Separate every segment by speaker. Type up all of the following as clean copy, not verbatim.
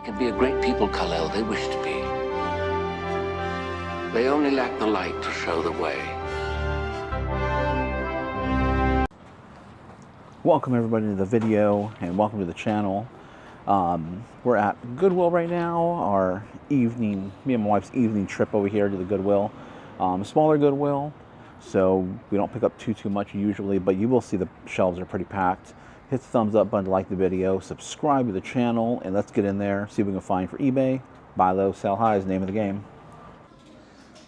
Speaker 1: can be a great people, Kal-El, they wish to be. They only lack the light to show the way.
Speaker 2: Welcome everybody to the video and welcome to the channel. We're at Goodwill right now, our evening, me and my wife's evening trip over here to the Goodwill. Smaller Goodwill, so we don't pick up too much usually, but you will see the shelves are pretty packed. Hit the thumbs up button to like the video, subscribe to the channel, and let's get in there, see what we can find for eBay. Buy low, sell high is the name of the game.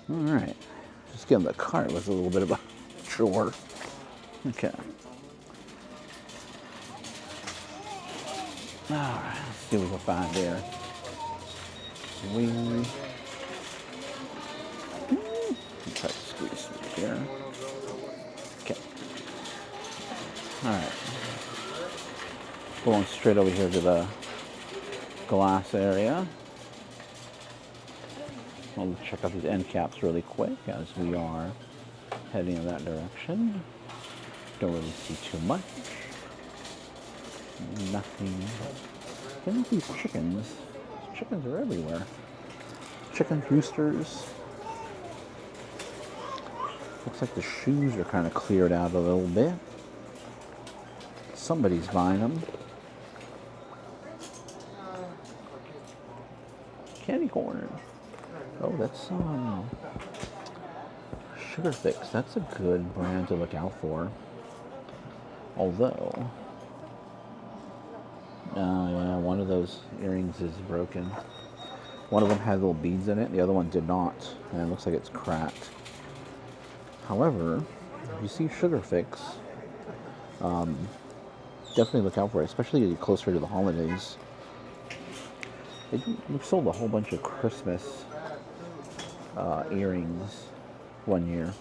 Speaker 2: All right, just getting the cart was a little bit of a chore. Okay. All right, let's see what we can find there. Try to squeeze through here. Okay. All right. Going straight over here to the glass area. We'll check out these end caps really quick as we are heading in that direction. Don't really see too much. Nothing. Look at these chickens. Chickens are everywhere. Chickens, roosters. Looks like the shoes are kind of cleared out a little bit. Somebody's buying them. Candy corn. Oh, that's Sugar Fix. That's a good brand to look out for. Although, yeah, one of those earrings is broken. One of them had little beads in it. The other one did not, and it looks like it's cracked. However, if you see Sugar Fix, definitely look out for it, especially as you get closer to the holidays. We've sold a whole bunch of Christmas earrings one year.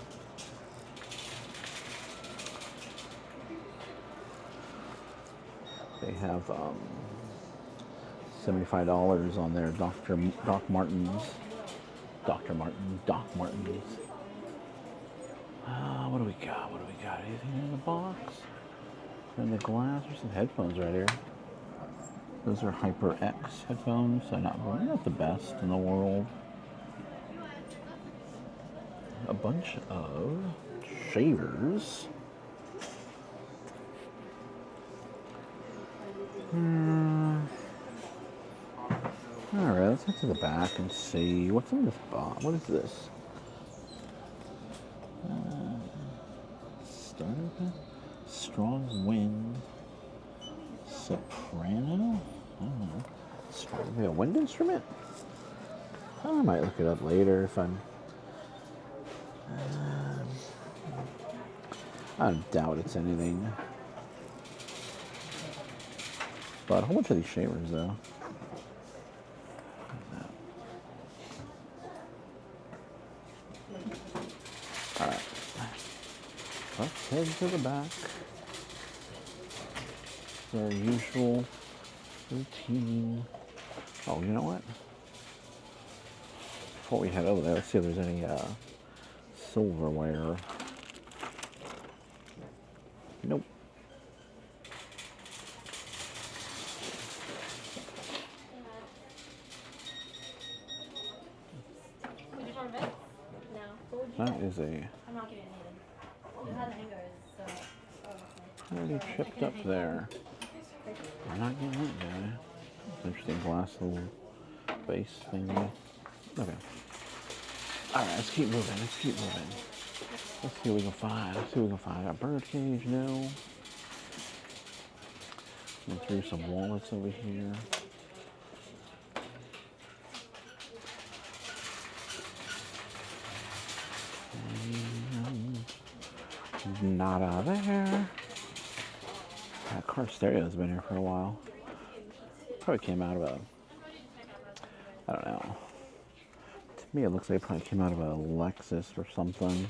Speaker 2: They have $75 on their Doc Martens. What do we got? Anything in the box? In the glass? There's some headphones right here. Those are HyperX headphones. So not the best in the world. A bunch of shavers. Alright, let's get to the back and see what's in this box. What is this? Strong wind. Soprano? I don't know. Maybe a wind instrument? I might look it up later if I'm... I doubt it's anything. But a whole bunch of these shavers, though. Alright. Let's head to the back. Our usual routine. Oh, you know what? Before we head over there, let's see if there's any silverware. Nope. That is a pretty chipped up there. I'm not getting that guy. Interesting glass little base thing. Okay. Alright, let's keep moving. Let's see what we can find. Got bird cage, no. Went through some wallets over here. Nada there. That car stereo's been here for a while. Probably came out of a, I don't know. To me, it looks like it probably came out of a Lexus or something.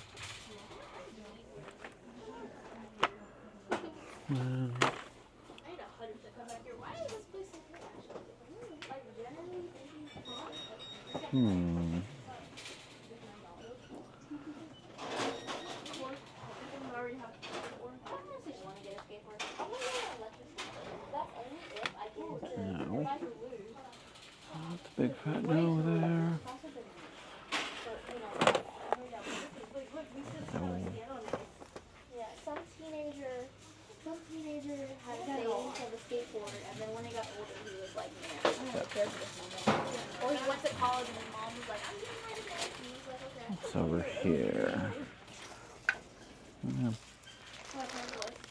Speaker 2: Big fat no there.
Speaker 3: Yeah, some teenager had a savings of a skateboard, and then when he got older, he was like, man, I don't really care for this no more. Or he went to college, and his mom was like, I'm getting rid of this. And he was like, okay.
Speaker 2: What's over here? Yeah.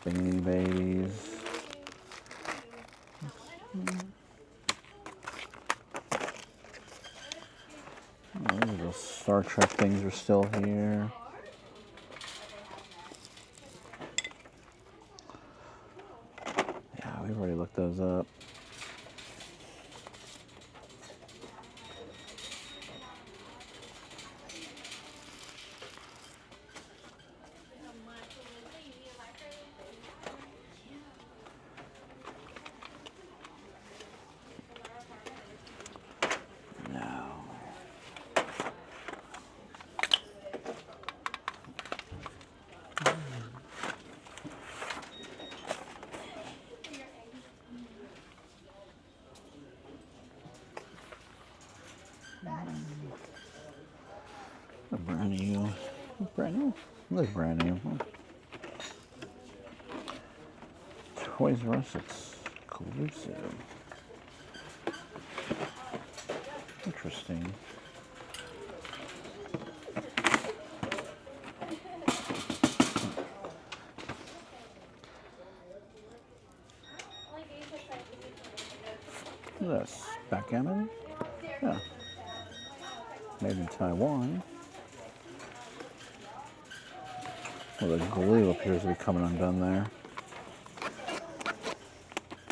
Speaker 2: Beanie Babies. Oh, those Star Trek things are still here. Yeah, we've already looked those up. Looks brand new. Toys R Us exclusive. Interesting. Look at this. Backgammon? Yeah. Made in Taiwan. Well, the glue appears to be coming undone there.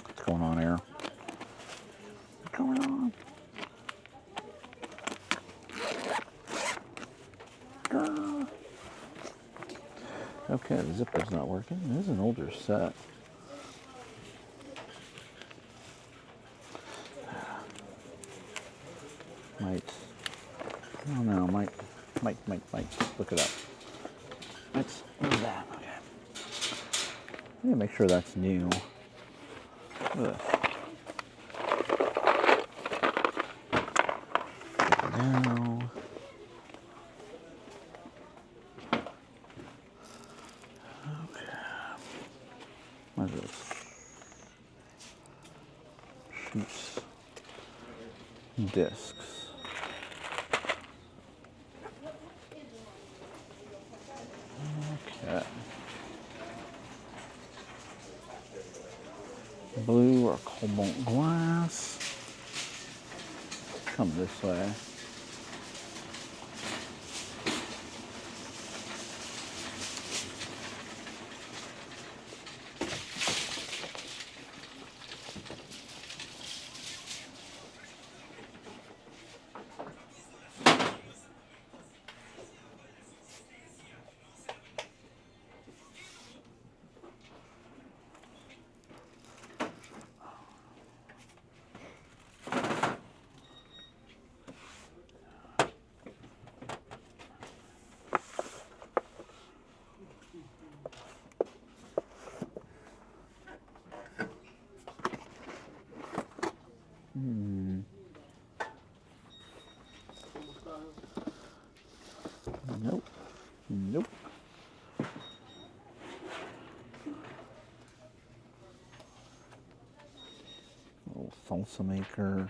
Speaker 2: What's going on here? What's going on? Okay, the zipper's not working. This is an older set. I don't know, might look it up. Let's do that. Okay. I need to make sure that's new. Ugh. Now. Okay. What is this? Shoots. Discs. Okay. Blue or cobalt glass. Come this way. Nope. Nope. Little salsa maker.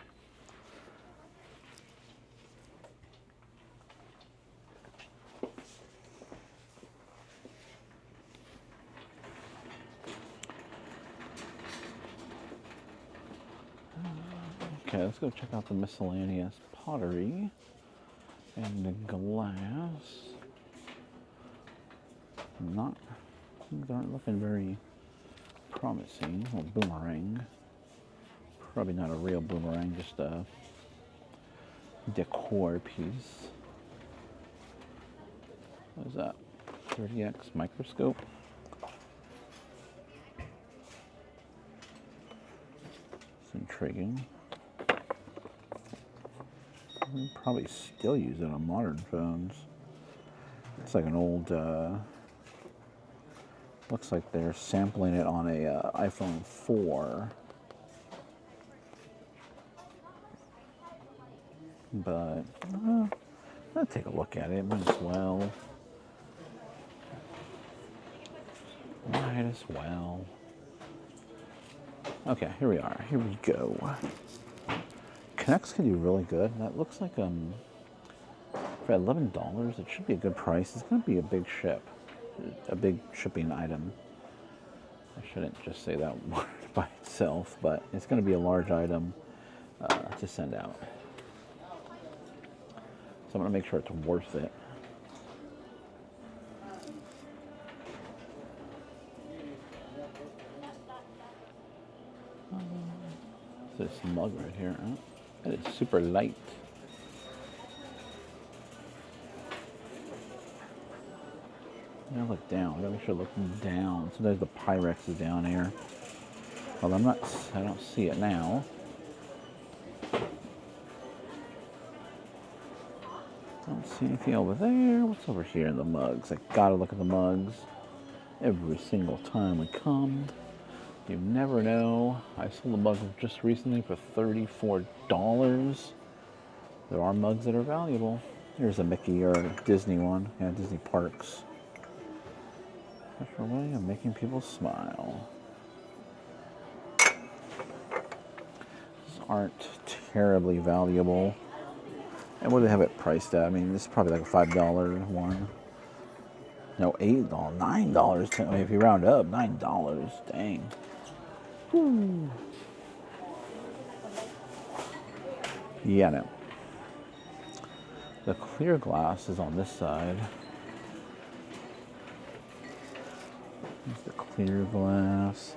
Speaker 2: Okay, let's go check out the miscellaneous pottery and the glass. Things aren't looking very promising. A boomerang. Probably not a real boomerang, just a decor piece. What is that? 30x microscope. It's intriguing. We probably still use it on modern phones. It's like an old, looks like they're sampling it on a iPhone 4. but I'll take a look at it. Might as well. Might as well. Okay, here we are. Here we go. Connects can do really good. That looks like for $11, it should be a good price. It's going to be a big a big shipping item. I shouldn't just say that word by itself, but it's going to be a large item to send out. So I'm going to make sure it's worth it. This mug right here, huh? That is super light. Now look down. I gotta make sure looking down. So there's the Pyrex is down here. Well, I don't see it now. Don't see anything over there. What's over here in the mugs? I gotta look at the mugs every single time we come. You never know. I sold a mug just recently for $34. There are mugs that are valuable. Here's a Mickey or a Disney one. Yeah, Disney Parks. Special way of making people smile. These aren't terribly valuable. And what do they have it priced at? I mean, this is probably like a $5 one. No, $8, $9. I mean, if you round up, $9. Dang. Woo. Yeah, no. The clear glass is on this side. There's the clear glass.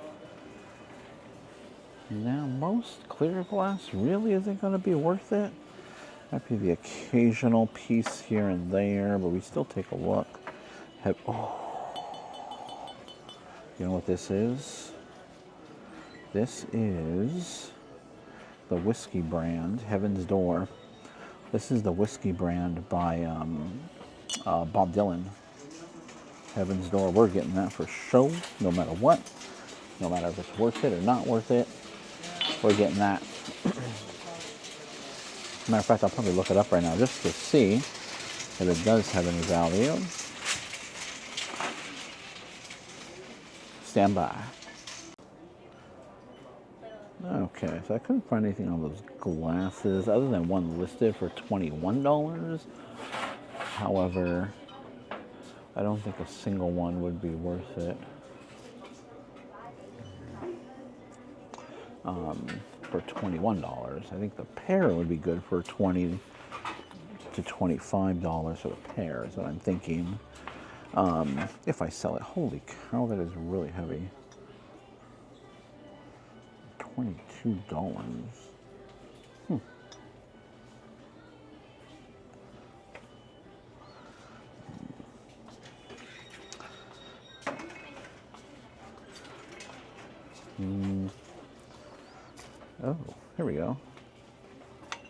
Speaker 2: Now, most clear glass really isn't going to be worth it. Might be the occasional piece here and there, but we still take a look. Oh, you know what this is? This is the whiskey brand, Heaven's Door. This is the whiskey brand by Bob Dylan. Heaven's Door. We're getting that for show, no matter what. No matter if it's worth it or not worth it. We're getting that. Matter of fact, I'll probably look it up right now just to see if it does have any value. Stand by. Okay, so I couldn't find anything on those glasses other than one listed for $21. However, I don't think a single one would be worth it. For $21. I think the pair would be good for $20 to $25 for the pair is what I'm thinking. If I sell it. Holy cow, that is really heavy. $22. Oh, here we go.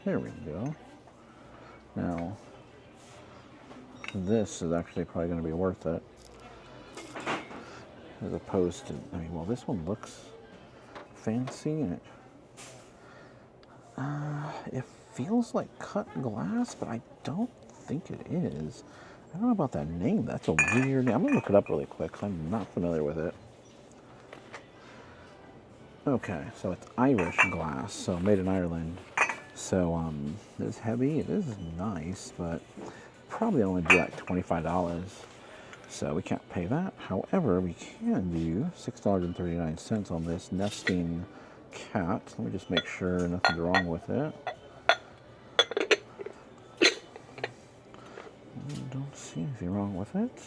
Speaker 2: Here we go. Now, this is actually probably going to be worth it. As opposed to, I mean, well, this one looks fancy and it feels like cut glass, but I don't think it is. I don't know about that name. That's a weird name. I'm going to look it up really quick because I'm not familiar with it. Okay, so it's Irish glass, so made in Ireland. So it's heavy, it is nice, but probably only be like $25. So we can't pay that. However, we can do $6.39 on this nesting cat. Let me just make sure nothing's wrong with it. I don't see anything wrong with it.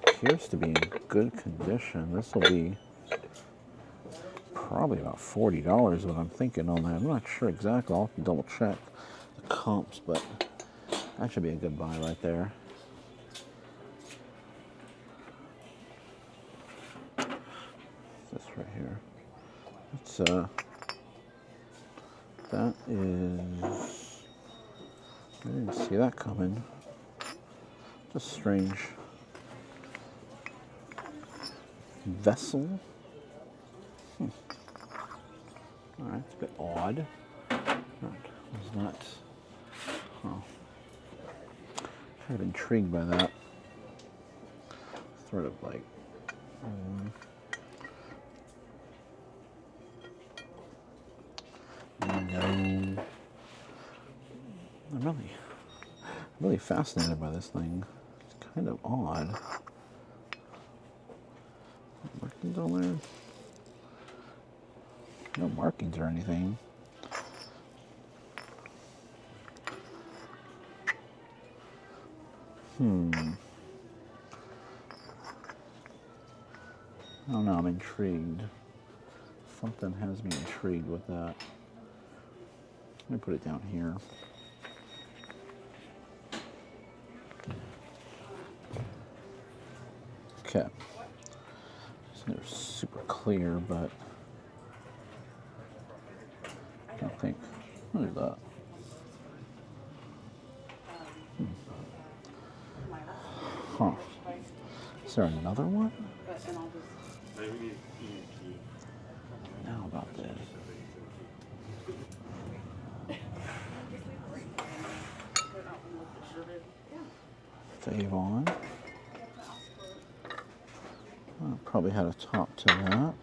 Speaker 2: Appears to be in good condition. This will be probably about $40 what I'm thinking on that. I'm not sure exactly. I'll have to double check the comps, but that should be a good buy right there. This right here. It's that is, I didn't see that coming. Just strange. Vessel. Alright, it's a bit odd. Was not Kind of intrigued by that. Sort of like. No. I'm really fascinated by this thing. It's kind of odd. Markings on there? No markings or anything. I don't know, I'm intrigued. Something has me intrigued with that. Let me put it down here. Okay. They're super clear, but I don't think. What is that? Huh. Is there another one? Now about this. Avon. Probably had a top to that.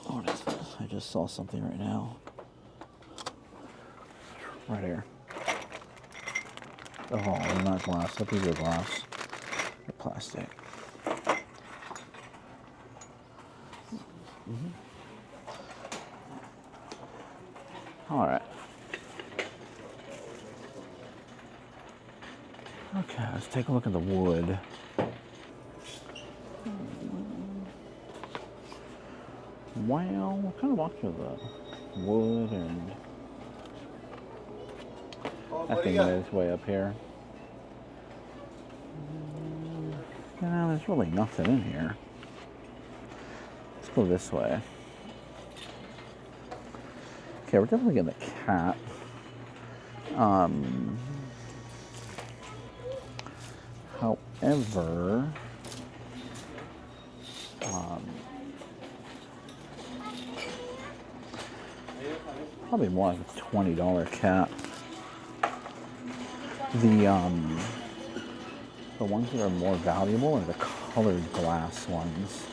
Speaker 2: What is this? I just saw something right now. Right here. Oh, they're not glass. I think they're glass. They're plastic. All right. Okay, let's take a look at the wood. Well, we'll kind of walk through the wood, and that thing is way up here. Yeah, there's really nothing in here. Let's go this way. Okay, we're definitely getting the cat. However, probably more like a $20 cat. The ones that are more valuable are the colored glass ones,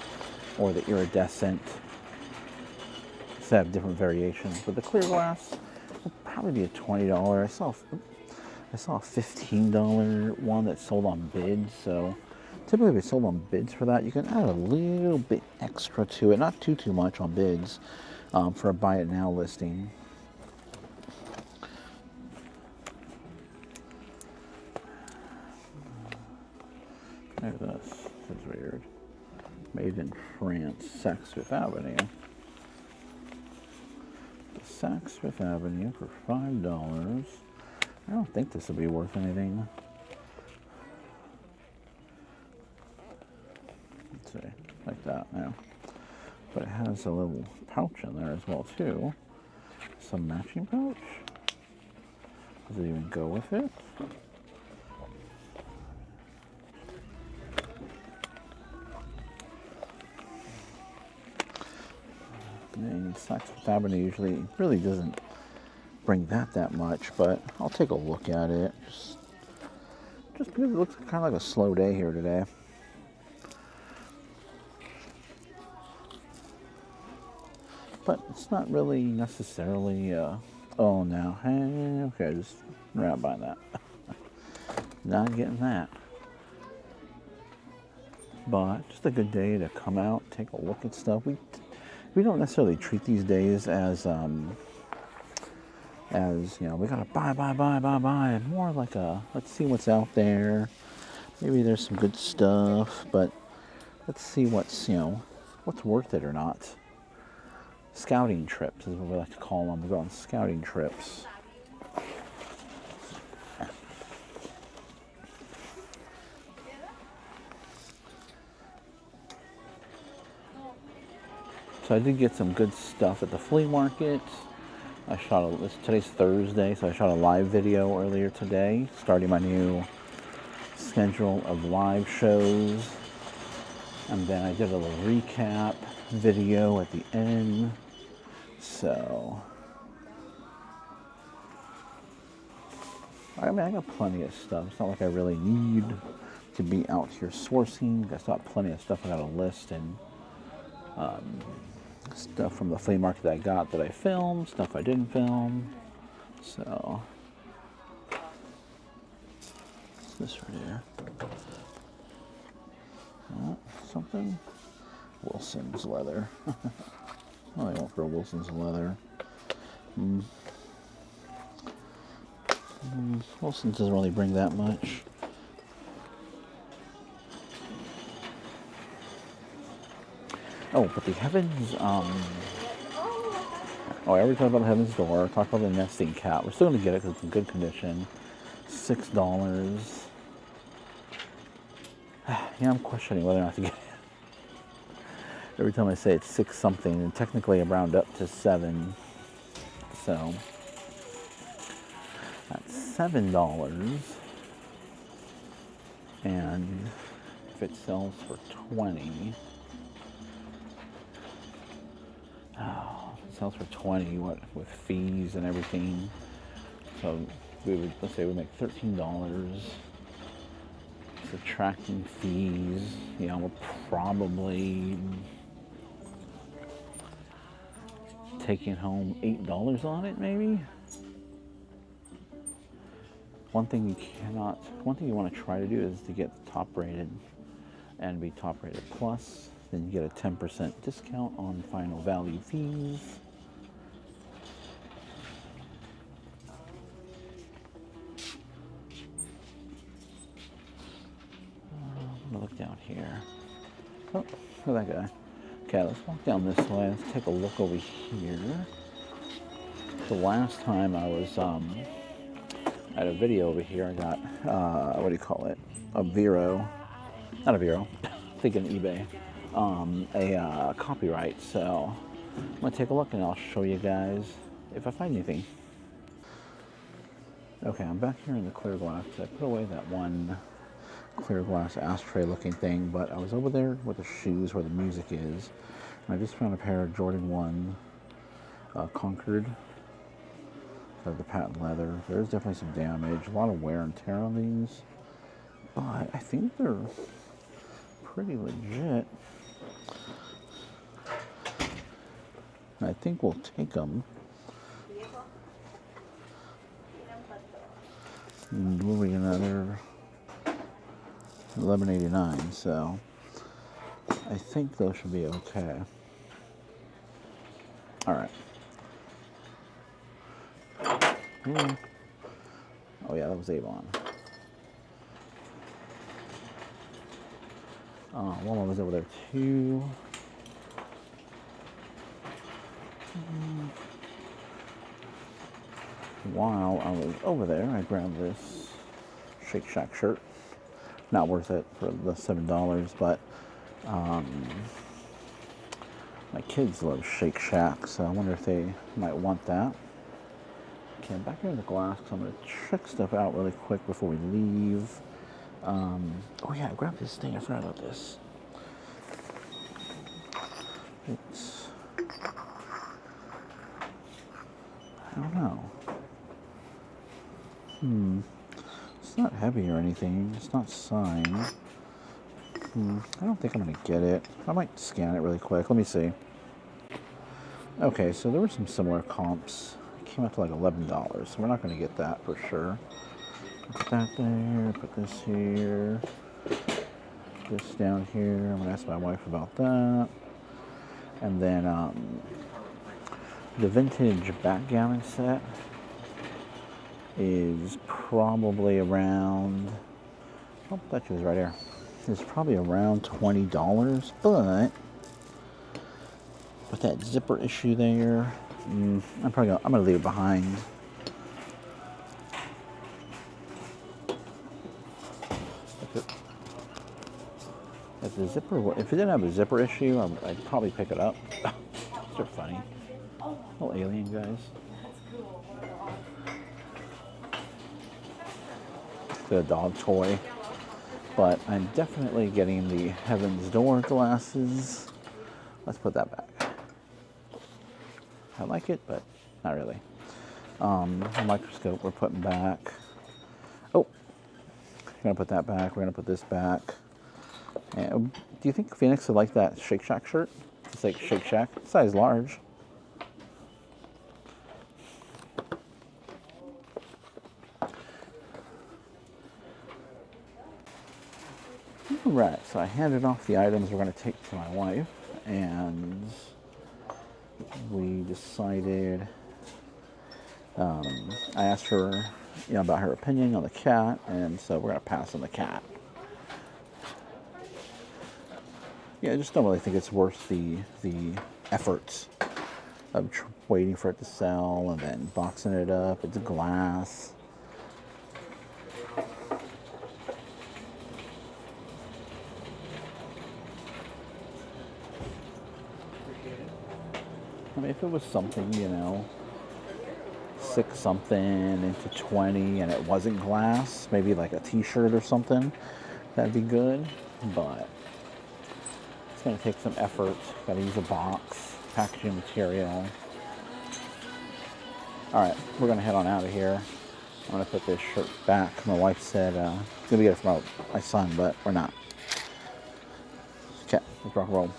Speaker 2: or the iridescent. They have different variations, but the clear glass will probably be a $20. I saw a $15 one that sold on bids. So typically, if it's sold on bids for that, you can add a little bit extra to it, not too much on bids, for a buy it now listing. Look at this. This is weird. Made in France, Saks Fifth Avenue. Saks Fifth Avenue for $5. I don't think this will be worth anything. Let's see, like that now. But it has a little pouch in there as well too. Some matching pouch. Does it even go with it? And Saks Fifth Avenue usually really doesn't bring that much, but I'll take a look at it. Just because it looks kind of like a slow day here today. But it's not really necessarily, oh no, hey, okay, just right by that. Not getting that. But just a good day to come out, take a look at stuff. We don't necessarily treat these days as you know, we gotta buy. More like a, let's see what's out there. Maybe there's some good stuff, but let's see what's, you know, what's worth it or not. Scouting trips is what we like to call them. We go on scouting trips. So I did get some good stuff at the flea market. I today's Thursday, so I shot a live video earlier today, starting my new schedule of live shows. And then I did a little recap video at the end. So, I mean, I got plenty of stuff. It's not like I really need to be out here sourcing. I got plenty of stuff I got a list, and stuff from the flea market that I got that I filmed, stuff I didn't film. So, what's this right here? Oh, something? Wilson's leather. Oh, I went for a Wilson's leather. Wilson's doesn't really bring that much. Oh, but the Heaven's, oh, I already talked about the Heaven's Door. Talked about the nesting cat. We're still going to get it because it's in good condition. $6. Yeah, I'm questioning whether or not to get it. Every time I say it's 6 something, and technically I round up to 7. So, that's $7. And if it sells for 20, oh, it sells for 20, what, with fees and everything. So we would, let's say we make $13. Subtracting fees, you know, we're probably taking home $8 on it, maybe. One thing you want to try to do is to get top rated and be top rated plus. Then you get a 10% discount on final value fees. I'm gonna look down here. Oh, look at that guy. Okay, let's walk down this way. Let's take a look over here. The last time I was I had a video over here. I got what do you call it? A Vero, not a Vero. Thinking eBay. A copyright. So I'm gonna take a look and I'll show you guys if I find anything. Okay, I'm back here in the clear glass. I put away that one clear glass ashtray looking thing, but I was over there with the shoes where the music is, and I just found a pair of Jordan 1 Concord. Of the patent leather. There's definitely some damage, a lot of wear and tear on these, but I think they're pretty legit. I think we'll take them. And we'll be another $11.89, so I think those should be okay. All right. Oh yeah, that was Avon. Walmart was over there too. While I was over there, I grabbed this Shake Shack shirt. Not worth it for the $7, but my kids love Shake Shack, so I wonder if they might want that. Okay, I'm back here in the glass, so I'm going to check stuff out really quick before we leave. Oh yeah, I grabbed this thing. I forgot about this. It's, I don't know. It's not heavy or anything. It's not signed. I don't think I'm going to get it. I might scan it really quick. Let me see. Okay, so there were some similar comps. Came out to like $11, so we're not going to get that for sure. Put that there, put this here, this down here. I'm going to ask my wife about that. And then the vintage backgammon set is probably around, oh, that was right here. It's probably around $20, but with that zipper issue there, I'm gonna leave it behind. If it didn't have a zipper issue, I'd probably pick it up. They're funny. Little alien guys. The dog toy. but I'm definitely getting the Heaven's Door glasses. Let's put that back. I like it, but not really. The microscope we're putting back. Oh, we're gonna put that back. We're gonna put this back. And do you think Phoenix would like that Shake Shack shirt? It's like Shake Shack, size large. Alright, so I handed off the items we're going to take to my wife, and we decided, I asked her, about her opinion on the cat, and so we're going to pass on the cat. Yeah, I just don't really think it's worth the efforts of waiting for it to sell and then boxing it up. It's glass. I mean, if it was something, 6 something into 20 and it wasn't glass, maybe like a t-shirt or something, that'd be good, but it's going to take some effort. Got to use a box, packaging material. Alright, we're going to head on out of here. I'm going to put this shirt back. My wife said going to get it from my son, but we're not. Okay, let's rock and roll.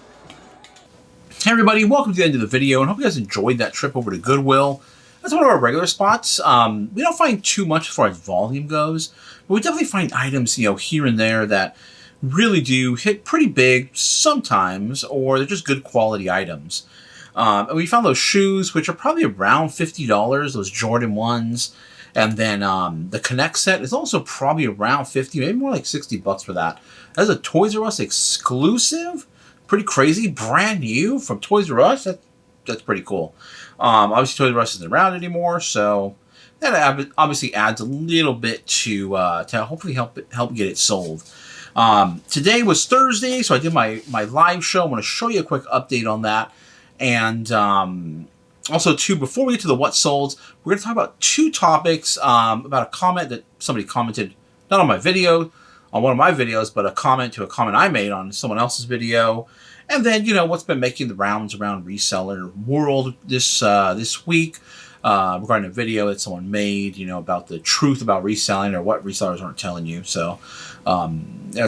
Speaker 2: Hey everybody, welcome to the end of the video, and hope you guys enjoyed that trip over to Goodwill. That's one of our regular spots. We don't find too much as far as volume goes, but we definitely find items, here and there that really do hit pretty big sometimes, or they're just good quality items. And we found those shoes, which are probably around $50, those Jordan ones. And then the Connect set is also probably around $50, maybe more like $60 for that. That's a Toys R Us exclusive. Pretty crazy, brand new from Toys R Us. That's pretty cool. Obviously, Toys R Us isn't around anymore, so that obviously adds a little bit to hopefully help get it sold. Today was Thursday, so I did my live show. I'm going to show you a quick update on that, and also too, before we get to the what sold, we're going to talk about 2 topics. About a comment that somebody commented, not on my video, on one of my videos, but a comment I made on someone else's video. And then, what's been making the rounds around reseller world this week, regarding a video that someone made, about the truth about reselling or what resellers aren't telling you. So, I'll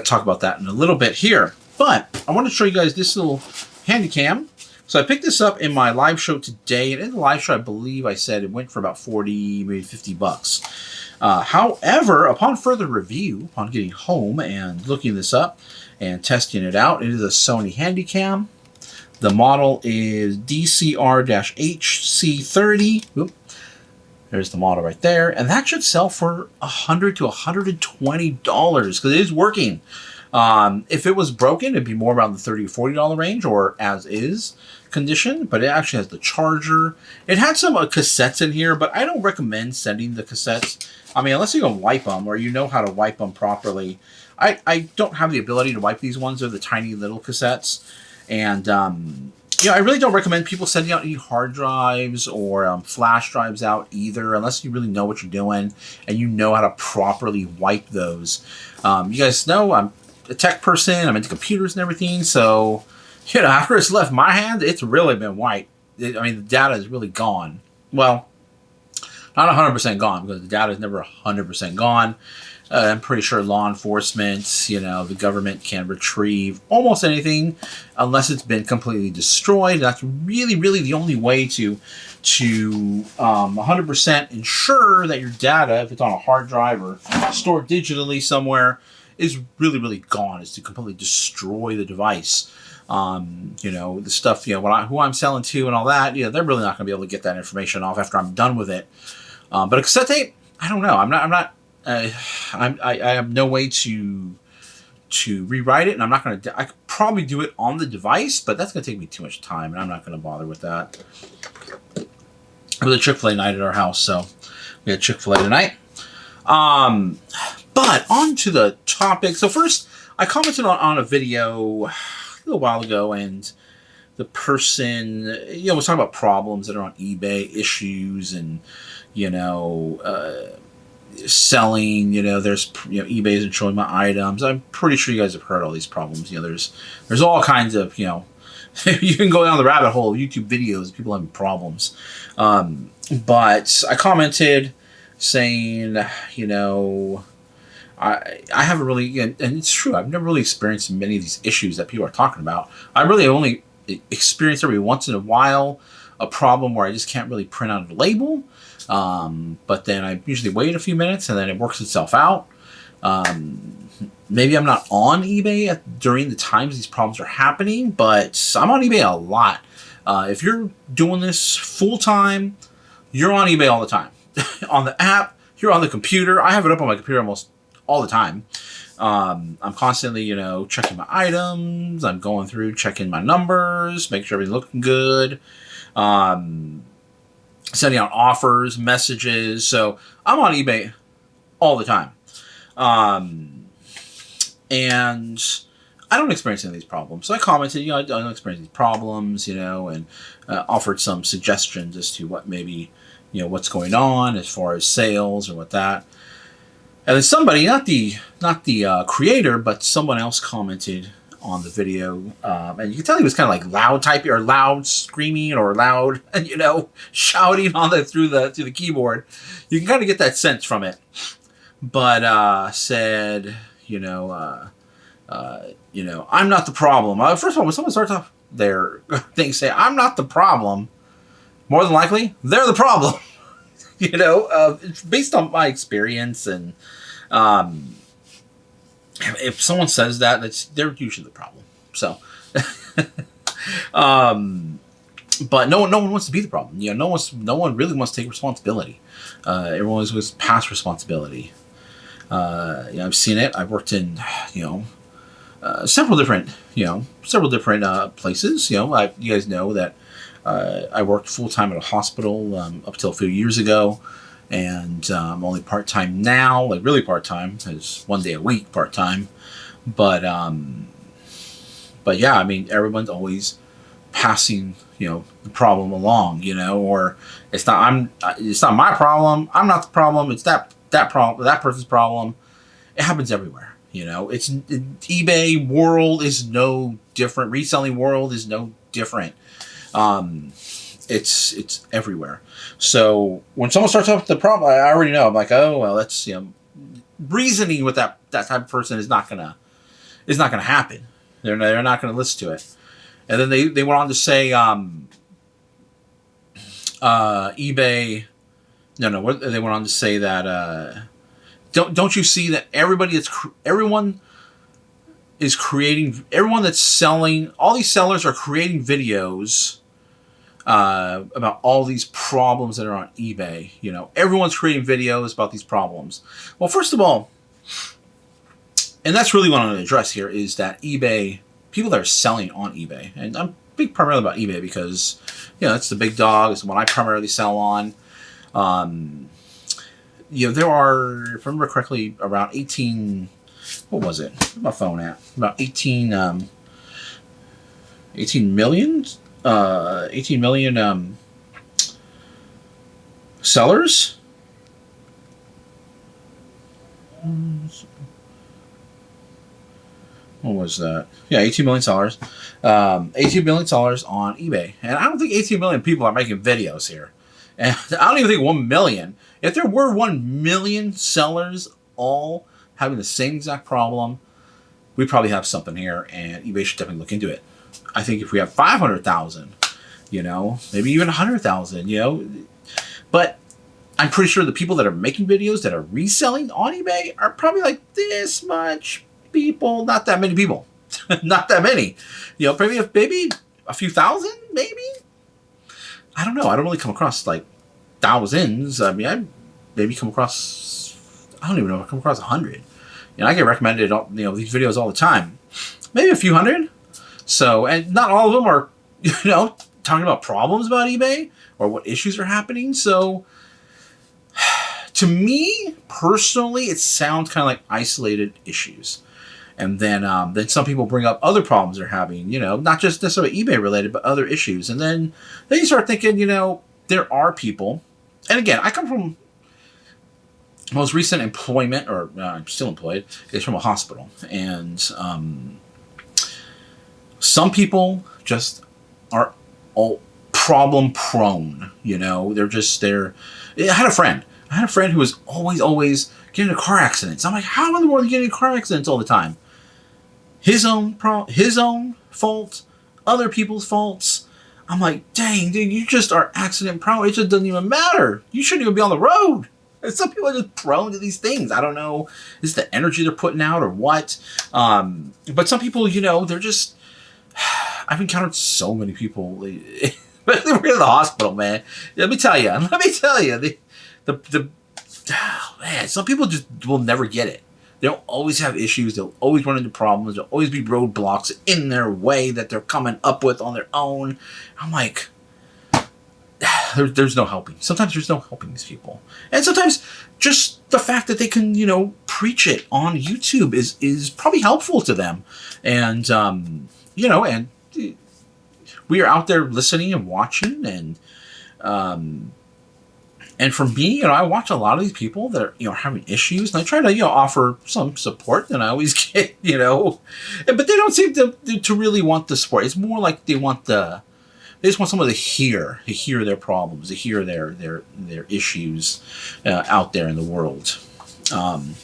Speaker 2: talk about that in a little bit here. But I want to show you guys this little handy cam. So I picked this up in my live show today, and in the live show, I believe I said it went for about 40, maybe $50. However, upon further review, upon getting home and looking this up and testing it out, it is a Sony Handycam. The model is DCR-HC30. Oop. There's the model right there. And that should sell for $100 to $120 because it is working. If it was broken, it'd be more around the $30 or $40 range, or as is condition, but it actually has the charger. It had some cassettes in here, but I don't recommend sending the cassettes. I mean, unless you can wipe them or you know how to wipe them properly. I don't have the ability to wipe these ones. They're the tiny little cassettes. And, I really don't recommend people sending out any hard drives or flash drives out either, unless you really know what you're doing and you know how to properly wipe those. You guys know I'm a tech person. I'm into computers and everything. So, after it's left my hand, it's really been wiped. The data is really gone. Well, not 100% gone, because the data is never 100% gone. I'm pretty sure law enforcement, the government can retrieve almost anything unless it's been completely destroyed. That's really, really the only way to 100% ensure that your data, if it's on a hard drive or stored digitally somewhere, is really, really gone, is to completely destroy the device. The stuff, who I'm selling to and all that, they're really not going to be able to get that information off after I'm done with it. But a cassette tape, I don't know. I have no way to rewrite it, and I'm not going to. I could probably do it on the device, but that's going to take me too much time, and I'm not going to bother with that. It was a Chick-fil-A night at our house, so we had Chick-fil-A tonight. But on to the topic. So first, I commented on a video a little while ago, and the person, was talking about problems that are on eBay, issues, and selling, there's, eBay isn't showing my items. I'm pretty sure you guys have heard all these problems. There's all kinds of, you can go down the rabbit hole of YouTube videos, people having problems. But I commented saying, I haven't really, and it's true, I've never really experienced many of these issues that people are talking about. I really only experience every once in a while a problem where I just can't really print out a label. But then I usually wait a few minutes and then it works itself out. Maybe I'm not on eBay during the times these problems are happening, but I'm on eBay a lot. If you're doing this full time, you're on eBay all the time. On the app, you're on the computer. I have it up on my computer almost all the time. I'm constantly, checking my items. I'm going through, checking my numbers, make sure everything's looking good. Sending out offers, messages. So I'm on eBay all the time. And I don't experience any of these problems. So I commented, I don't experience these problems, and offered some suggestions as to what maybe, what's going on as far as sales or what that. And then somebody, not the creator, but someone else commented on the video, and you can tell he was kind of like loud typing or loud screaming or loud, shouting on through the keyboard. You can kind of get that sense from it. But said, I'm not the problem. First of all, when someone starts off their thing, say I'm not the problem, more than likely they're the problem. It's based on my experience, and if someone says that, they're usually the problem. So, but no one wants to be the problem. No one really wants to take responsibility. Everyone always wants to pass responsibility. I've seen it. I've worked in, several different places. You guys know that I worked full time at a hospital up till a few years ago, and I'm only part time now. Like really part time, is 1 day a week part time. But yeah, I mean everyone's always passing the problem along. Or it's not my problem. I'm not the problem. It's that problem, that person's problem. It happens everywhere. It's eBay world is no different. Reselling world is no different. It's everywhere. So when someone starts off with the problem, I already know. I'm like, oh well, that's reasoning with that type of person is not gonna happen. They're not gonna listen to it. And then they went on to say eBay. No. They went on to say that don't you see that everyone that's selling, all these sellers are creating videos about all these problems that are on eBay. Everyone's creating videos about these problems. Well, first of all, and that's really what I'm going to address here, is that eBay, people that are selling on eBay, and I'm big primarily about eBay because it's the big dog. It's the one I primarily sell on. There are, if I remember correctly, around 18. What was it? Where's my phone at? About 18 million. 18 million sellers. What was that? Yeah, 18 million sellers. 18 million sellers on eBay. And I don't think 18 million people are making videos here. And I don't even think 1 million. If there were 1 million sellers all having the same exact problem, we probably have something here, and eBay should definitely look into it. I think if we have 500,000, maybe even 100,000, but I'm pretty sure the people that are making videos that are reselling on eBay are probably like this much people, not that many people, not that many, maybe a few thousand, maybe. I don't know. I don't really come across like thousands. I mean, I maybe come across, I don't even know if I come across 100. I get recommended, these videos all the time. Maybe a few hundred. So, and not all of them are, talking about problems about eBay or what issues are happening. So, to me, personally, it sounds kind of like isolated issues. And then some people bring up other problems they're having, not just necessarily eBay related, but other issues. And then you start thinking, there are people, and again, I come from most recent employment, or I'm still employed, is from a hospital. And some people just are all problem prone, you know. I had a friend who was always getting into car accidents. I'm like, how in the world are you getting into car accidents all the time? His own fault, other people's faults. I'm like, dang, dude, you just are accident prone. It just doesn't even matter. You shouldn't even be on the road. And some people are just prone to these things. I don't know. Is the energy they're putting out or what? But some people, you know, they're just... I've encountered so many people. Especially we're in the hospital, man. Let me tell you. Man, some people just will never get it. They'll always have issues. They'll always run into problems. There'll always be roadblocks in their way that they're coming up with on their own. I'm like, there's no helping. Sometimes there's no helping these people. And sometimes just the fact that they can, you know, preach it on YouTube is probably helpful to them. And, you know, and we are out there listening and watching. And for me, you know, I watch a lot of these people that are, you know, having issues, and I try to, you know, offer some support, and I always get, you know, but they don't seem to really want the support. It's more like they just want someone to hear their problems, to hear their issues out there in the world. And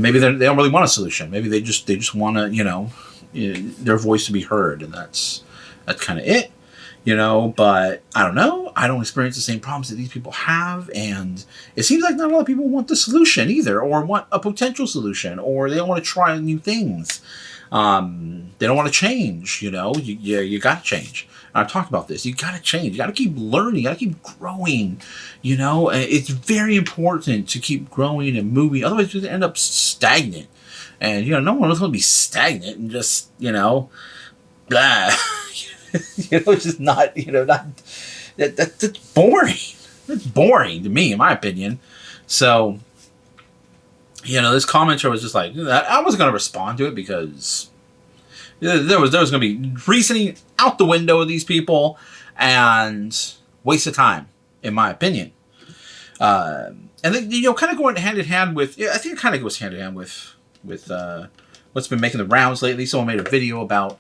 Speaker 2: maybe they don't really want a solution. Maybe they just want to, you know, their voice to be heard, and that's kind of it. You know, but I don't know. I don't experience the same problems that these people have, and it seems like not a lot of people want the solution either, or want a potential solution, or they don't want to try new things. They don't want to change. You know, you got to change. I've talked about this. You got to change. You got to keep learning. You got to keep growing. You know, it's very important to keep growing and moving. Otherwise, you end up stagnant. And you know, no one wants to be stagnant and just, you know, blah. You know, it's just not, you know, that's boring. That's boring to me, in my opinion. So, you know, this commenter was just like, I wasn't going to respond to it because there was going to be reasoning out the window of these people and waste of time, in my opinion. And then, you know, kind of going hand in hand with, I think it kind of goes hand in hand with what's been making the rounds lately. Someone made a video about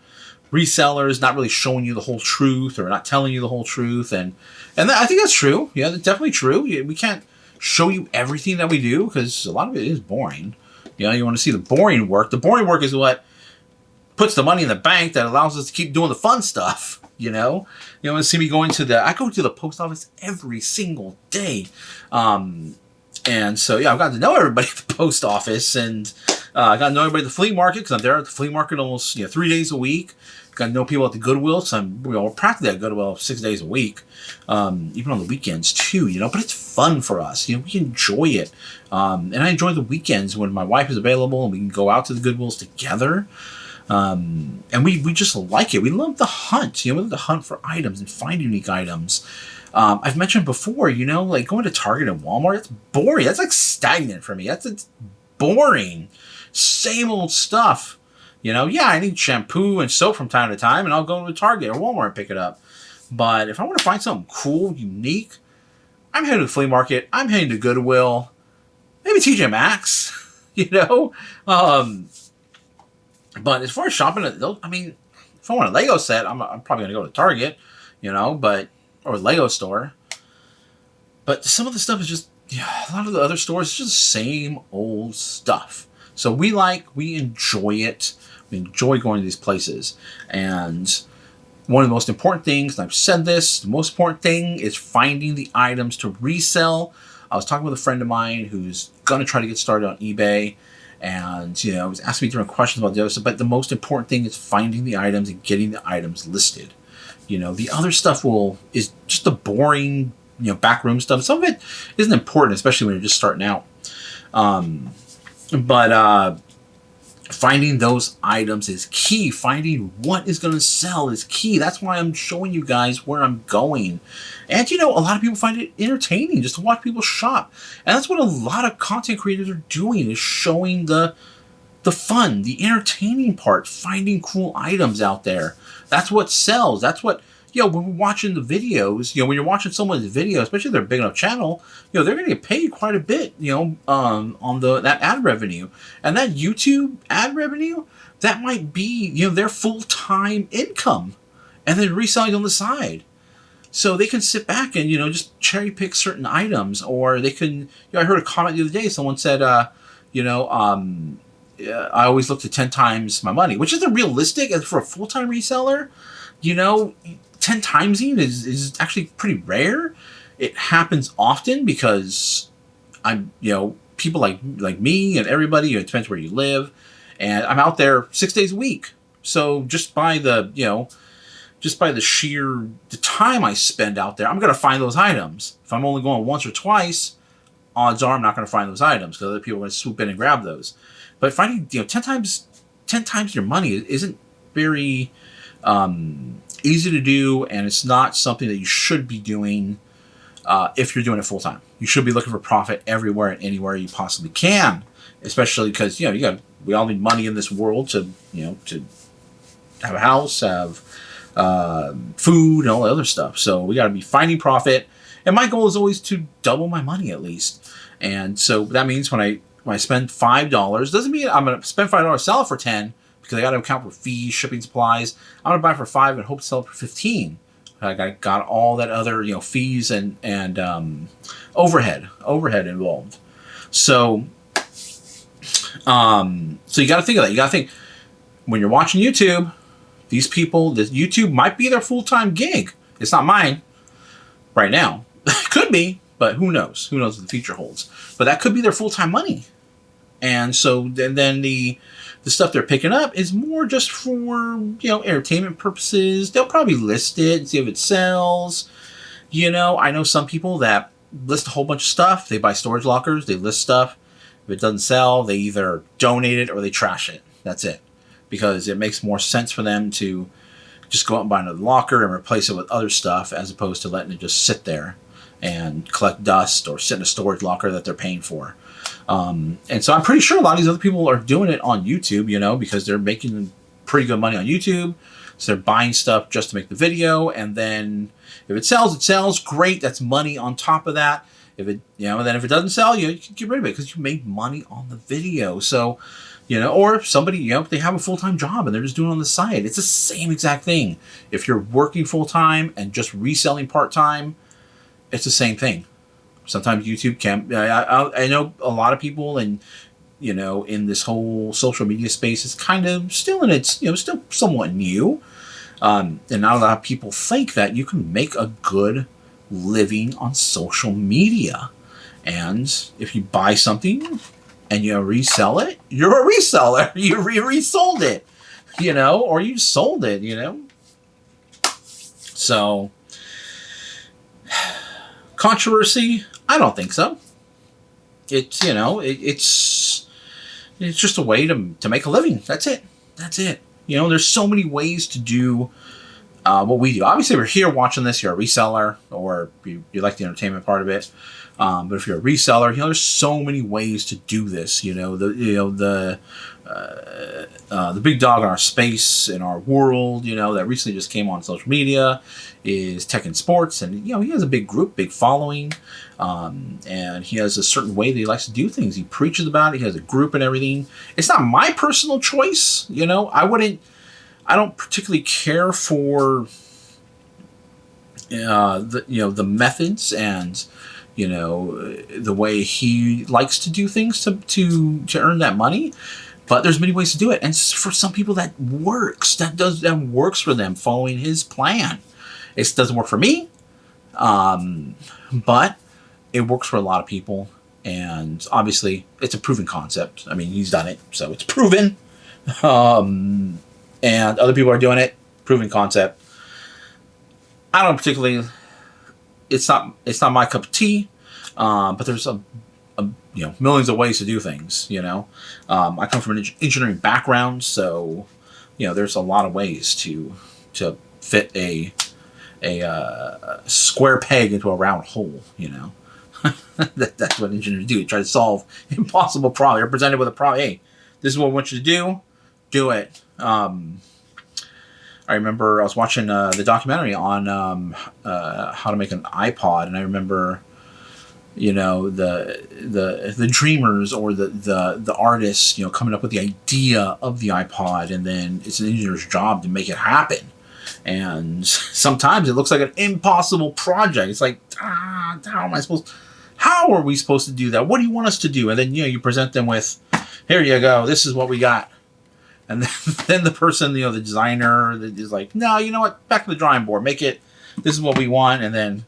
Speaker 2: resellers not really showing you the whole truth, or not telling you the whole truth, and I think that's true. Yeah, that's definitely true. We can't show you everything that we do because a lot of it is boring. You know, you want to see the boring work. The boring work is what puts the money in the bank that allows us to keep doing the fun stuff. You want to see me going I go to the post office every single day, and so yeah, I've gotten to know everybody at the post office, and I got to know everybody at the flea market because I'm there at the flea market almost 3 days a week. Got to know people at the Goodwill, so we're practically at Goodwill 6 days a week, even on the weekends too. But it's fun for us. We enjoy it, and I enjoy the weekends when my wife is available and we can go out to the Goodwills together. And we just like it. We love the hunt. We love the hunt for items and find unique items. I've mentioned before, like going to Target and Walmart. It's boring. That's like stagnant for me. It's boring. Same old stuff. Yeah, I need shampoo and soap from time to time, and I'll go to Target or Walmart and pick it up. But if I want to find something cool, unique, I'm heading to the flea market. I'm heading to Goodwill. Maybe TJ Maxx, But as far as shopping, if I want a Lego set, I'm probably going to go to Target, or a Lego store. But some of the stuff is just, a lot of the other stores is just same old stuff. So we enjoy it. We enjoy going to these places. And one of the most important things, and I've said this, the most important thing is finding the items to resell. I was talking with a friend of mine who's going to try to get started on eBay. And, was asking me different questions about the other stuff. But the most important thing is finding the items and getting the items listed. The other stuff is just the boring, backroom stuff. Some of it isn't important, especially when you're just starting out. But finding those items is key. Finding what is going to sell is key. That's why I'm showing you guys where I'm going. And, a lot of people find it entertaining just to watch people shop. And that's what a lot of content creators are doing, is showing the fun, the entertaining part, finding cool items out there. That's what sells. That's what, when we're watching the videos, when you're watching someone's video, especially if they're a big enough channel, they're going to get paid quite a bit, on that ad revenue. And that YouTube ad revenue, that might be, their full-time income. And then reselling on the side. So they can sit back and, just cherry pick certain items. Or they can, I heard a comment the other day, someone said, I always look to 10 times my money, which isn't realistic. As for a full-time reseller, 10 timesing is actually pretty rare. It happens often because people like me and everybody, it depends where you live, and I'm out there 6 days a week. So just by the sheer time I spend out there, I'm going to find those items. If I'm only going once or twice, odds are I'm not going to find those items because other people are going to swoop in and grab those. But finding 10 times your money isn't very easy to do, and it's not something that you should be doing if you're doing it full time. You should be looking for profit everywhere and anywhere you possibly can, especially because we all need money in this world to have a house, have food, and all the other stuff. So we got to be finding profit, and my goal is always to double my money at least. And so that means when I spend $5, doesn't mean I'm going to spend $5, sell it for 10. Because I got to account for fees, shipping supplies. I'm going to buy it for 5 and hope to sell it for 15. I got all that other fees and overhead involved. So you got to think of that. You got to think when you're watching YouTube, these people, this YouTube might be their full-time gig. It's not mine right now. It could be, but who knows? Who knows what the future holds? But that could be their full-time money. And so then the stuff they're picking up is more just for, entertainment purposes. They'll probably list it and see if it sells. I know some people that list a whole bunch of stuff. They buy storage lockers. They list stuff. If it doesn't sell, they either donate it or they trash it. That's it. Because it makes more sense for them to just go out and buy another locker and replace it with other stuff as opposed to letting it just sit there and collect dust or sit in a storage locker that they're paying for. And so I'm pretty sure a lot of these other people are doing it on YouTube, because they're making pretty good money on YouTube. So they're buying stuff just to make the video. And then if it sells, it sells. Great. That's money on top of that. If it, and then if it doesn't sell, you can get rid of it because you made money on the video. So, or if somebody, they have a full-time job and they're just doing it on the side. It's the same exact thing. If you're working full-time and just reselling part-time, it's the same thing. Sometimes YouTube can. I know a lot of people, and in this whole social media space, is kind of still in its, still somewhat new. And not a lot of people think that you can make a good living on social media. And if you buy something and you resell it, you're a reseller. You resold it, or you sold it, So, controversy? I don't think so. It's, it's just a way to make a living. That's it. There's so many ways to do what we do. Obviously, if you're here watching this, you're a reseller, or you like the entertainment part of it. But if you're a reseller, there's so many ways to do this. The big dog in our space, in our world, that recently just came on social media is Tech and Sports, and he has a big group, big following, and he has a certain way that he likes to do things. He preaches about it. He has a group and everything. It's not my personal choice. I don't particularly care for the methods and the way he likes to do things to earn that money. But there's many ways to do it, and for some people that works. That works for them, following his plan. It doesn't work for me, but it works for a lot of people. And obviously, it's a proven concept. I mean, he's done it, so it's proven. And other people are doing it. Proven concept. I don't particularly. It's not my cup of tea. But there's millions of ways to do things. I come from an engineering background, so there's a lot of ways to fit a square peg into a round hole. That's what engineers do. They try to solve impossible problems. You're presented with a problem. Hey, this is what I want you to do. Do it. I remember I was watching the documentary on how to make an iPod, and I remember, the dreamers or the artists, coming up with the idea of the iPod, and then it's an engineer's job to make it happen. And sometimes it looks like an impossible project. It's like, how are we supposed to do that? What do you want us to do? And then, you present them with, here you go, this is what we got. And then the person, the designer is like, no, you know what? Back to the drawing board. Make it, this is what we want. And then,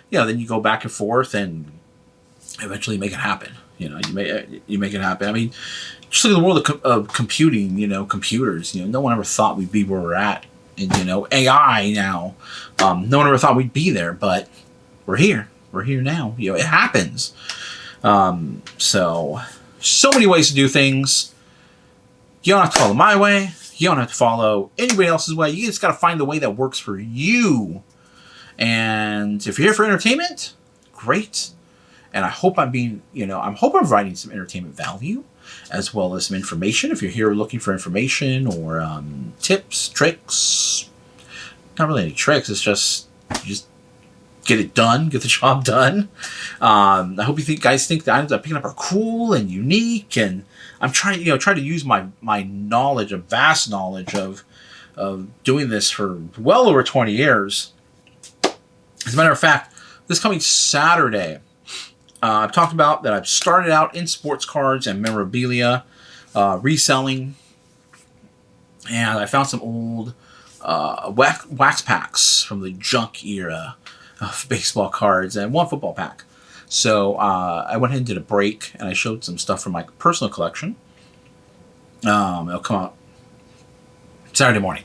Speaker 2: then you go back and forth and eventually make it happen. You make it happen. I mean, just look at the world of computing, computers. No one ever thought we'd be where we're at. And, AI now. No one ever thought we'd be there, but we're here. We're here now. It happens. So many ways to do things. You don't have to follow my way. You don't have to follow anybody else's way. You just got to find the way that works for you. And if you're here for entertainment, great. And I hope I'm providing some entertainment value as well as some information. If you're here looking for information or tips, tricks, not really any tricks. It's just get it done, get the job done. I hope you guys think the items I'm picking up are cool and unique, and I'm trying to use my knowledge, a vast knowledge of doing this for well over 20 years. As a matter of fact, this coming Saturday, I've talked about that I've started out in sports cards and memorabilia, reselling, and I found some old wax packs from the junk era of baseball cards and one football pack. So I went ahead and did a break, and I showed some stuff from my personal collection. It'll come out Saturday morning.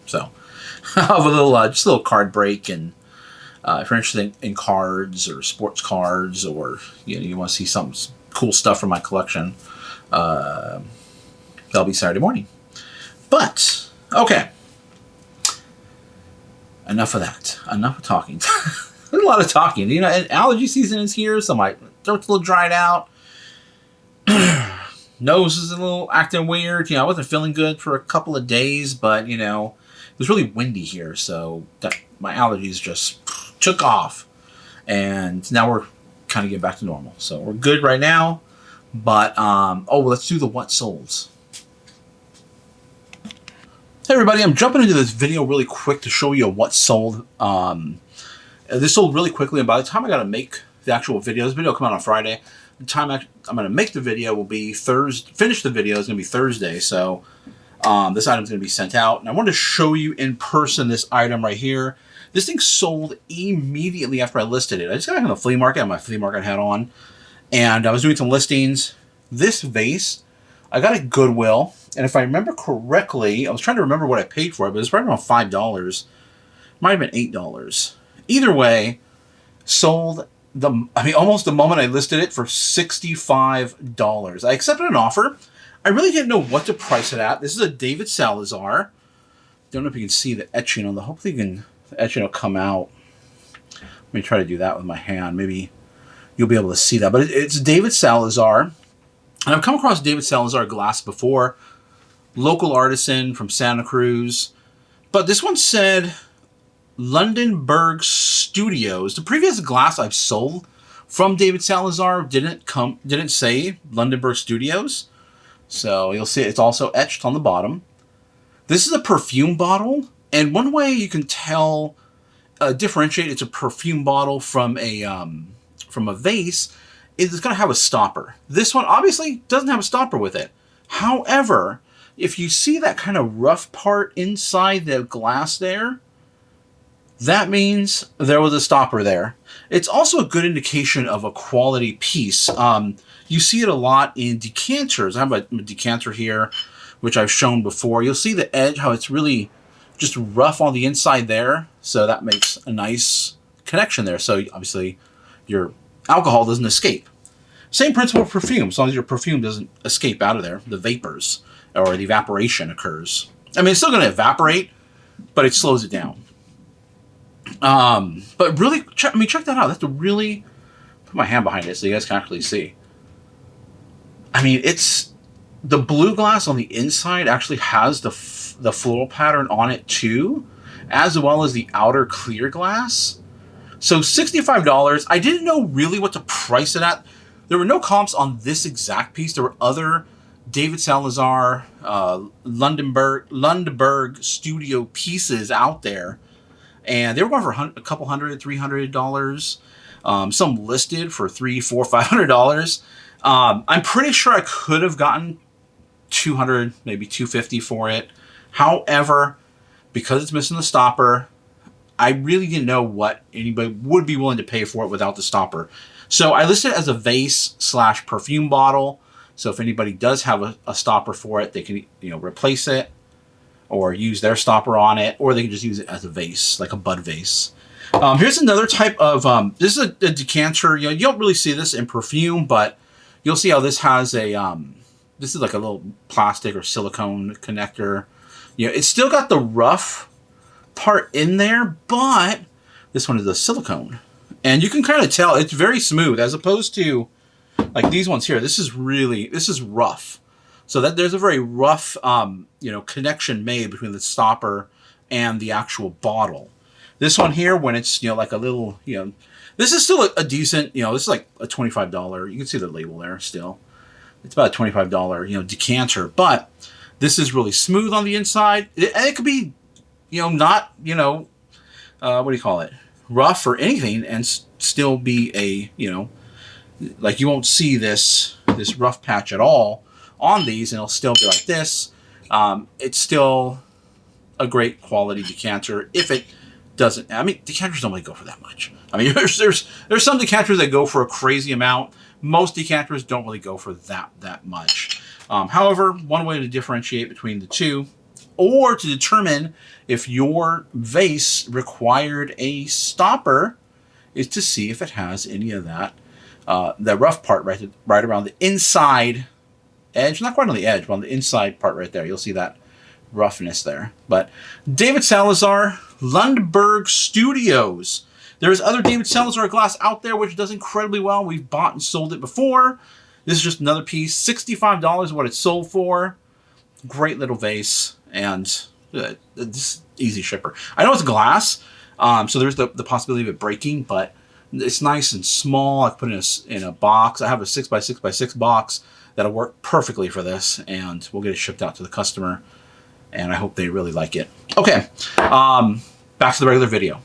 Speaker 2: So I'll have a little, just a little card break, and if you're interested in cards or sports cards, or you want to see some cool stuff from my collection, that'll be Saturday morning. But okay, enough of that. Enough of talking. There's a lot of talking. And allergy season is here, so my throat's a little dried out. Nose is a little acting weird. I wasn't feeling good for a couple of days, but it was really windy here, so my allergies just took off, and now we're kind of getting back to normal. So we're good right now, but let's do the what solds. Hey everybody, I'm jumping into this video really quick to show you what sold. This sold really quickly, and by the time I got to make the actual video, this video will come out on Friday. The time I'm going to make the video will be Thursday. Finish the video is going to be Thursday, so this item's going to be sent out. And I wanted to show you in person this item right here. This thing sold immediately after I listed it. I just got back on the flea market. I had my flea market hat on, and I was doing some listings. This vase, I got at Goodwill, and if I remember correctly, I was trying to remember what I paid for it, but it was right around $5. Might have been $8. Either way, sold almost the moment I listed it for $65. I accepted an offer. I really didn't know what to price it at. This is a David Salazar. Don't know if you can see the etching on the. Hopefully, the etching will come out. Let me try to do that with my hand. Maybe you'll be able to see that. But it's David Salazar, and I've come across David Salazar glass before. Local artisan from Santa Cruz, but this one said Lundenberg Studios. The previous glass I've sold from David Salazar didn't say Lundenberg Studios. So you'll see it's also etched on the bottom. This is a perfume bottle, and one way you can tell, differentiate it's a perfume bottle from a vase is it's going to have a stopper. This one obviously doesn't have a stopper with it. However, if you see that kind of rough part inside the glass there, that means there was a stopper there. It's also a good indication of a quality piece. You see it a lot in decanters. I have a decanter here, which I've shown before. You'll see the edge, how it's really just rough on the inside there. So that makes a nice connection there. So obviously your alcohol doesn't escape. Same principle with perfume. As long as your perfume doesn't escape out of there, the vapors or the evaporation occurs. I mean, it's still going to evaporate, but it slows it down. But really, check that out. That's to really put my hand behind it so you guys can actually see. I mean, it's the blue glass on the inside actually has the floral pattern on it too, as well as the outer clear glass. So $65. I didn't know really what to price it at. There were no comps on this exact piece. There were other David Salazar, Lundberg studio pieces out there, and they were going for a couple hundred, $300. Some listed for $300, $400, $500. I'm pretty sure I could have gotten $200, maybe $250 for it. However, because it's missing the stopper, I really didn't know what anybody would be willing to pay for it without the stopper. So I listed it as a vase / perfume bottle. So if anybody does have a stopper for it, they can, you know, replace it or use their stopper on it, or they can just use it as a vase, like a bud vase. Here's another type of, this is a decanter. You know, you don't really see this in perfume, but you'll see how this has a, this is like a little plastic or silicone connector. You know, it's still got the rough part in there, but this one is a silicone. And you can kind of tell it's very smooth as opposed to like these ones here. This is rough. So that there's a very rough, you know, connection made between the stopper and the actual bottle. This one here, when it's, you know, like a little, you know, this is still a decent, you know, this is like a $25. You can see the label there still. It's about a $25, you know, decanter. But this is really smooth on the inside. It could be, you know, not, you know, what do you call it? Rough or anything, and still be a, you know, like you won't see this rough patch at all on these, and it'll still be like this. It's still a great quality decanter. If it doesn't, I mean, decanters don't really go for that much. I mean, there's some decanters that go for a crazy amount. Most decanters don't really go for that much. However, one way to differentiate between the two, or to determine if your vase required a stopper, is to see if it has any of that rough part right around the inside edge. Not quite on the edge, but on the inside part right there. You'll see that roughness there. But David Salazar, Lundberg Studios. There's other David Salazar glass out there which does incredibly well. We've bought and sold it before. This is just another piece. $65 is what it's sold for. Great little vase, and this easy shipper. I know it's glass, so there's the possibility of it breaking, but it's nice and small. I put it in a box. I have a 6x6x6 box that'll work perfectly for this, and we'll get it shipped out to the customer, and I hope they really like it. Okay, back to the regular video.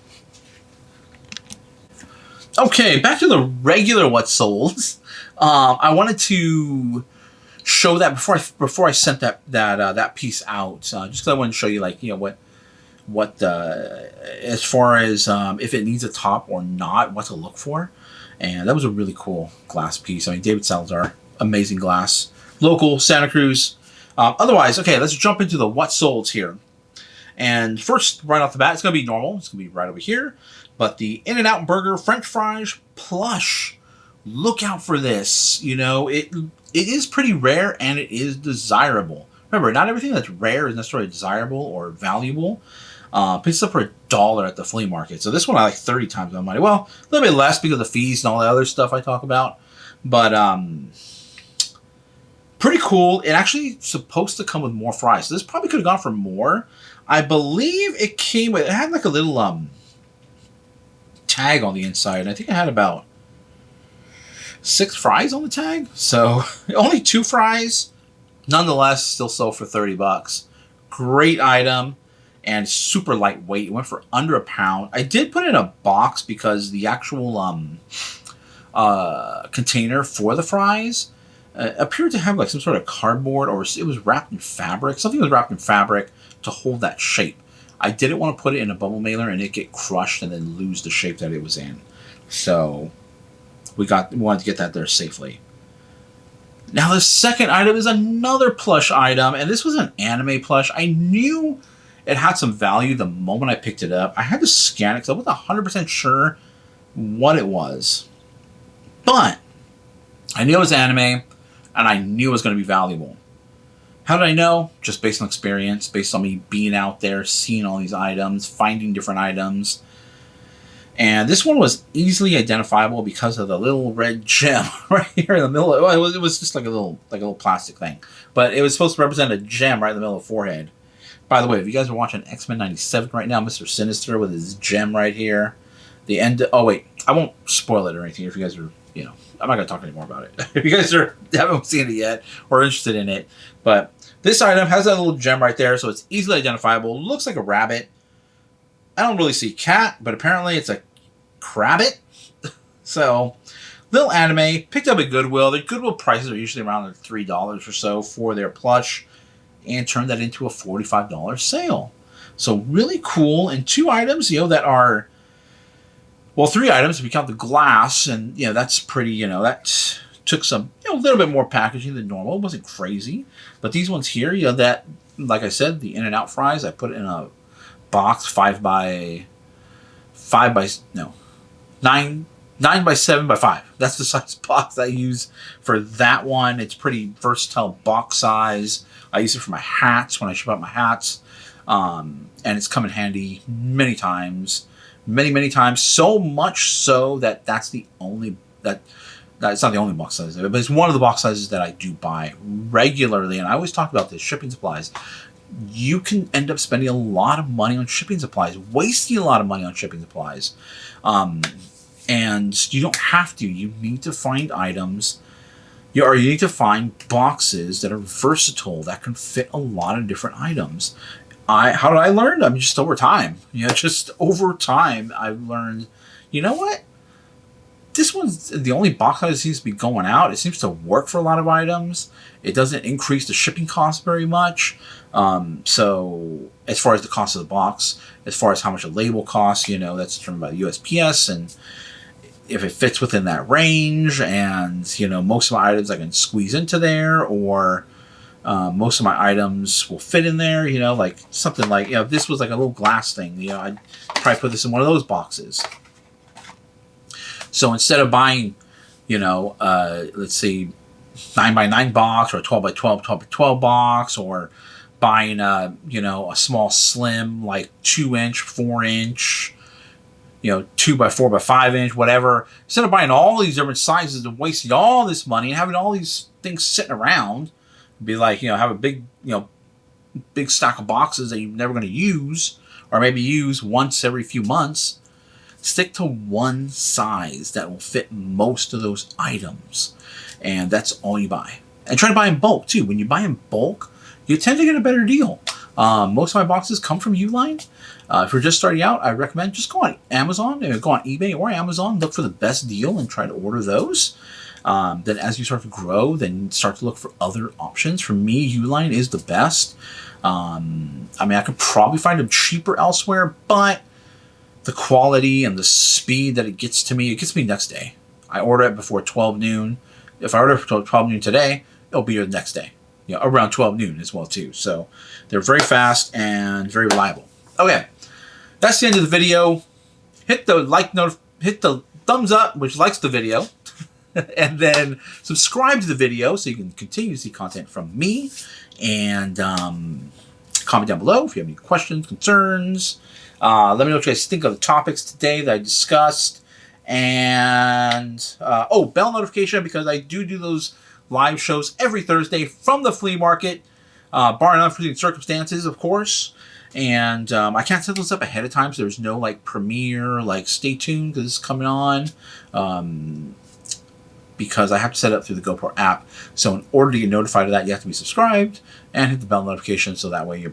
Speaker 2: Okay, back to the regular what solds. I wanted to show that before I sent that piece out, just because I wanted to show you, like, you know, what as far as if it needs a top or not, what to look for. And that was a really cool glass piece. I mean, David Salazar, amazing glass, local Santa Cruz. Otherwise, okay, let's jump into the what solds here. And first, right off the bat, it's going to be normal. It's going to be right over here. But the In-N-Out Burger French fries plush. Look out for this. You know, it is pretty rare, and it is desirable. Remember, not everything that's rare is necessarily desirable or valuable. Picks up for $1 at the flea market. So this one I like 30 times my money. Well, a little bit less because of the fees and all the other stuff I talk about. But pretty cool. It actually is supposed to come with more fries. So this probably could have gone for more. I believe it came with, it had like a little tag on the inside. And I think it had about 6 fries on the tag. So only 2 fries. Nonetheless, still sold for $30. Great item. And super lightweight. It went for under £1. I did put it in a box because the actual container for the fries appeared to have like some sort of cardboard, or it was wrapped in fabric. Something was wrapped in fabric to hold that shape. I didn't want to put it in a bubble mailer and it get crushed and then lose the shape that it was in. So we wanted to get that there safely. Now the second item is another plush item, and this was an anime plush. I knew it had some value the moment I picked it up. I had to scan it because I wasn't 100% sure what it was. But I knew it was anime, and I knew it was going to be valuable. How did I know? Just based on experience, based on me being out there, seeing all these items, finding different items. And this one was easily identifiable because of the little red gem right here in the middle. It was just like a little plastic thing. But it was supposed to represent a gem right in the middle of the forehead. By the way, if you guys are watching X-Men 97 right now, Mr. Sinister with his gem right here. The end. Oh, wait. I won't spoil it or anything if you guys are, you know, I'm not going to talk anymore about it. If you guys haven't seen it yet or interested in it. But this item has that little gem right there, so it's easily identifiable. Looks like a rabbit. I don't really see cat, but apparently it's a crabbit. So, little anime. Picked up at Goodwill. The Goodwill prices are usually around $3 or so for their plush. And turned that into a $45 sale. So, really cool. And 2 items, you know, that are... Well, 3 items if you count the glass, and you know that's pretty. You know that took some, you know, a little bit more packaging than normal. It wasn't crazy, but these ones here, you know, that like I said, the In-N-Out fries, I put it in a box 9 by 7 by 5. That's the size box I use for that one. It's pretty versatile box size. I use it for my hats when I ship out my hats, and it's come in handy many times. Many times, so much so that that's not the only box size, but it's one of the box sizes that I do buy regularly. And I always talk about this: shipping supplies. You can end up spending a lot of money on shipping supplies, wasting a lot of money on shipping supplies, and you don't have to. You need to find items, or you need to find boxes that are versatile that can fit a lot of different items. How did I learn? I mean, just over time. You know, just over time, I've learned, you know what? This one's the only box size that seems to be going out. It seems to work for a lot of items. It doesn't increase the shipping cost very much. So, as far as the cost of the box, as far as how much a label costs, you know, that's determined by the USPS. And if it fits within that range, and, you know, most of my items I can squeeze into there, or... most of my items will fit in there, you know, like something like, you know, if this was like a little glass thing, you know, I'd probably put this in one of those boxes. So instead of buying, you know, let's see, 9 by 9 box or a 12 by 12 box, or buying, you know, a small slim, like 2-inch, 4-inch, you know, 2 by 4 by 5 inch, whatever. Instead of buying all these different sizes and wasting all this money and having all these things sitting around, be like, you know, have a big, you know, big stack of boxes that you're never going to use, or maybe use once every few months. Stick to one size that will fit most of those items, and that's all you buy. And try to buy in bulk too. When you buy in bulk, you tend to get a better deal. Most of my boxes come from Uline. If you're just starting out, I recommend just go on Amazon, go on eBay or Amazon, look for the best deal and try to order those. Then as you start to grow, then start to look for other options. For me, Uline is the best. I mean, I could probably find them cheaper elsewhere, but the quality and the speed that it gets me next day. I order it before 12 noon. If I order for 12 noon today, it'll be here the next day. You know, around 12 noon as well too. So they're very fast and very reliable. Okay, that's the end of the video. Hit the thumbs up, which likes the video. And then subscribe to the video so you can continue to see content from me. And comment down below if you have any questions, concerns. Let me know what you guys think of the topics today that I discussed. And, bell notification, because I do those live shows every Thursday from the flea market, barring unforeseen circumstances, of course. And I can't set those up ahead of time, so there's no, like, premiere, like, stay tuned, because it's coming on. Because I have to set it up through the GoPro app. So in order to get notified of that, you have to be subscribed and hit the bell notification, so that way you'll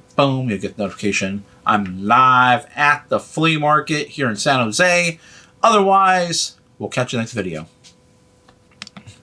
Speaker 2: get the notification. I'm live at the flea market here in San Jose. Otherwise, we'll catch you next video.